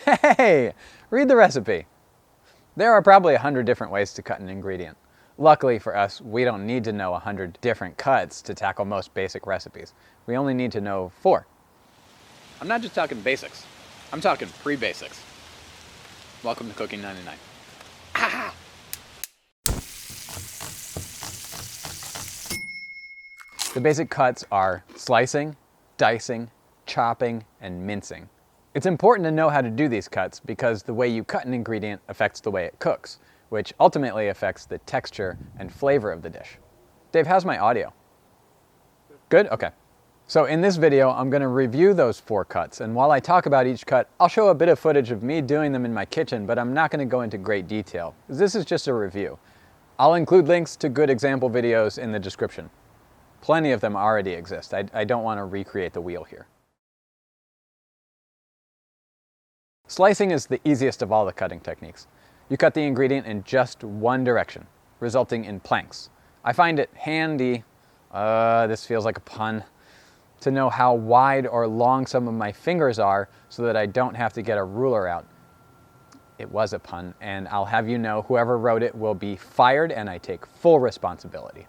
Hey, read the recipe. There are probably 100 different ways to cut an ingredient. Luckily for us, we don't need to know 100 different cuts to tackle most basic recipes. We only need to know 4. I'm not just talking basics. I'm talking pre-basics. Welcome to Cooking 99. Ah! The basic cuts are slicing, dicing, chopping, and mincing. It's important to know how to do these cuts because the way you cut an ingredient affects the way it cooks, which ultimately affects the texture and flavor of the dish. Dave, how's my audio? Good? Okay. So in this video, I'm going to review those 4 cuts, and while I talk about each cut, I'll show a bit of footage of me doing them in my kitchen, but I'm not going to go into great detail. This is just a review. I'll include links to good example videos in the description. Plenty of them already exist. I don't want to recreate the wheel here. Slicing is the easiest of all the cutting techniques. You cut the ingredient in just one direction, resulting in planks. I find it handy, this feels like a pun, to know how wide or long some of my fingers are so that I don't have to get a ruler out. It was a pun, and I'll have you know whoever wrote it will be fired, and I take full responsibility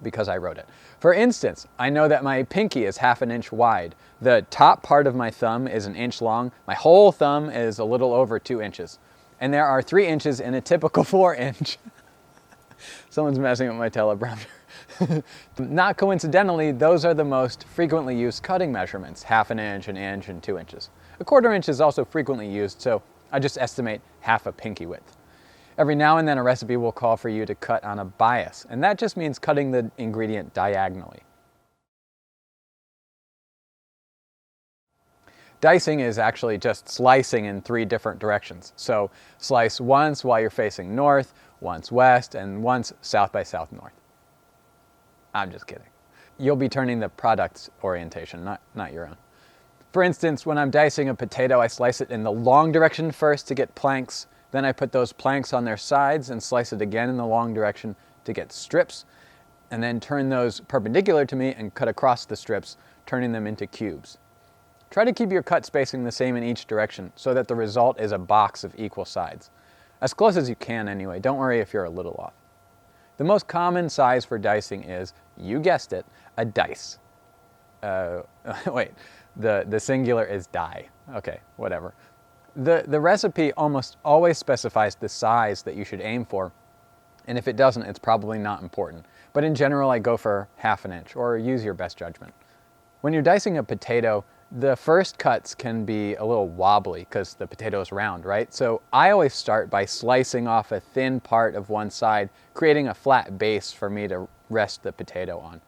because I wrote it. For instance, I know that my pinky is 1/2 inch wide. The top part of my thumb is 1 inch long. My whole thumb is a little over 2 inches. And there are 3 inches in a typical 4 inch. Someone's messing with my teleprompter. Not coincidentally, those are the most frequently used cutting measurements, 1/2 inch, 1 inch, and 2 inches. A 1/4 inch is also frequently used, so I just estimate 1/2 a pinky width. Every now and then a recipe will call for you to cut on a bias, and that just means cutting the ingredient diagonally. Dicing is actually just slicing in 3 different directions. So slice once while you're facing north, once west, and once south by south north. I'm just kidding. You'll be turning the product's orientation, not your own. For instance, when I'm dicing a potato, I slice it in the long direction first to get planks. Then I put those planks on their sides and slice it again in the long direction to get strips, and then turn those perpendicular to me and cut across the strips, turning them into cubes. Try to keep your cut spacing the same in each direction so that the result is a box of equal sides. As close as you can anyway, don't worry if you're a little off. The most common size for dicing is, you guessed it, a dice. Wait, the singular is die. Okay, whatever. The recipe almost always specifies the size that you should aim for, and if it doesn't, it's probably not important. But in general, I go for 1/2 inch, or use your best judgment. When you're dicing a potato, the first cuts can be a little wobbly because the potato is round, right? So I always start by slicing off a thin part of one side, creating a flat base for me to rest the potato on.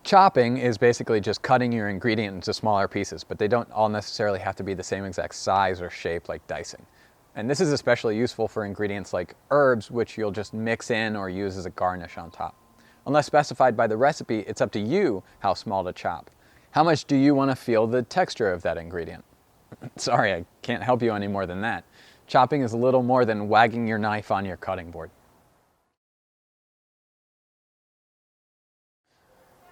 Chopping is basically just cutting your ingredient into smaller pieces, but they don't all necessarily have to be the same exact size or shape like dicing. And this is especially useful for ingredients like herbs, which you'll just mix in or use as a garnish on top. Unless specified by the recipe, it's up to you how small to chop. How much do you want to feel the texture of that ingredient? Sorry, I can't help you any more than that. Chopping is a little more than wagging your knife on your cutting board.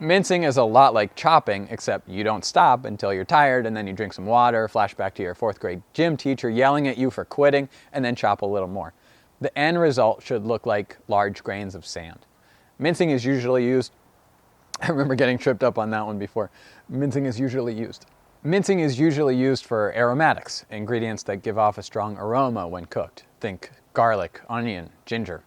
Mincing is a lot like chopping, except you don't stop until you're tired, and then you drink some water, flash back to your 4th grade gym teacher yelling at you for quitting, and then chop a little more. The end result should look like large grains of sand. Mincing is usually used, I remember getting tripped up on that one before. Mincing is usually used for aromatics, ingredients that give off a strong aroma when cooked. Think garlic, onion, ginger.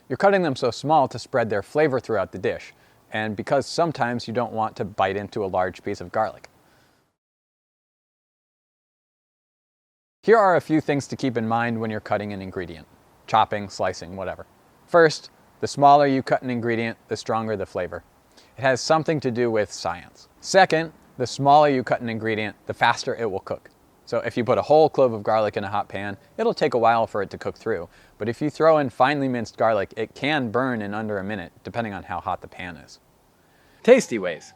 You're cutting them so small to spread their flavor throughout the dish, and because sometimes you don't want to bite into a large piece of garlic. Here are a few things to keep in mind when you're cutting an ingredient. Chopping, slicing, whatever. First, the smaller you cut an ingredient, the stronger the flavor. It has something to do with science. Second, the smaller you cut an ingredient, the faster it will cook. So if you put a whole clove of garlic in a hot pan, it'll take a while for it to cook through. But if you throw in finely minced garlic, it can burn in under a minute, depending on how hot the pan is. Takeaways.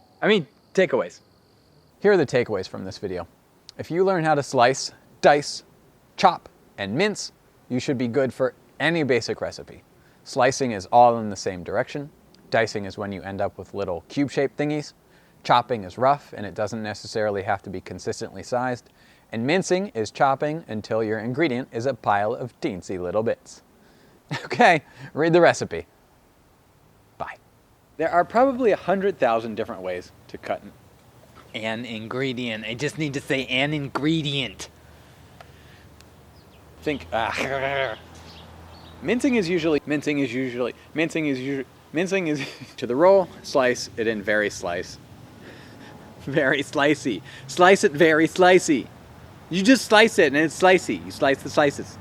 Here are the takeaways from this video. If you learn how to slice, dice, chop, and mince, you should be good for any basic recipe. Slicing is all in the same direction. Dicing is when you end up with little cube-shaped thingies. Chopping is rough, and it doesn't necessarily have to be consistently sized. And mincing is chopping until your ingredient is a pile of teensy little bits. Okay, read the recipe. Bye. There are probably 100,000 different ways to cut An ingredient. I just need to say an ingredient. think mincing is usually to the roll, slice it in very slice. Very slicey. Slice it very slicey. You just slice it and it's slicey. You slice the slices.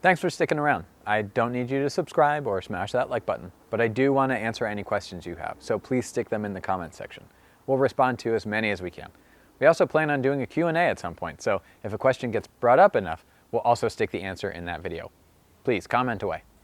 Thanks for sticking around. I don't need you to subscribe or smash that like button, but I do want to answer any questions you have, so please stick them in the comments section. We'll respond to as many as we can. We also plan on doing a Q&A at some point, so if a question gets brought up enough, we'll also stick the answer in that video. Please comment away.